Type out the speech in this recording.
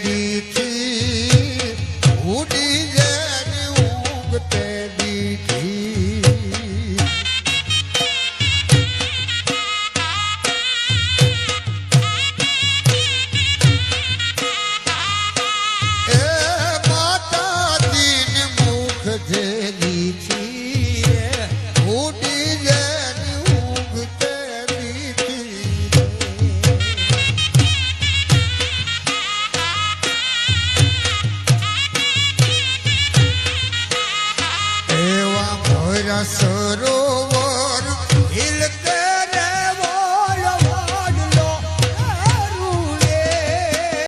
દીથી ઉડી જેની ઉગતે દીથી એ માતાજીને મુખ જે દીથી ઉડી જેની ઉગતે સરોવર હિલ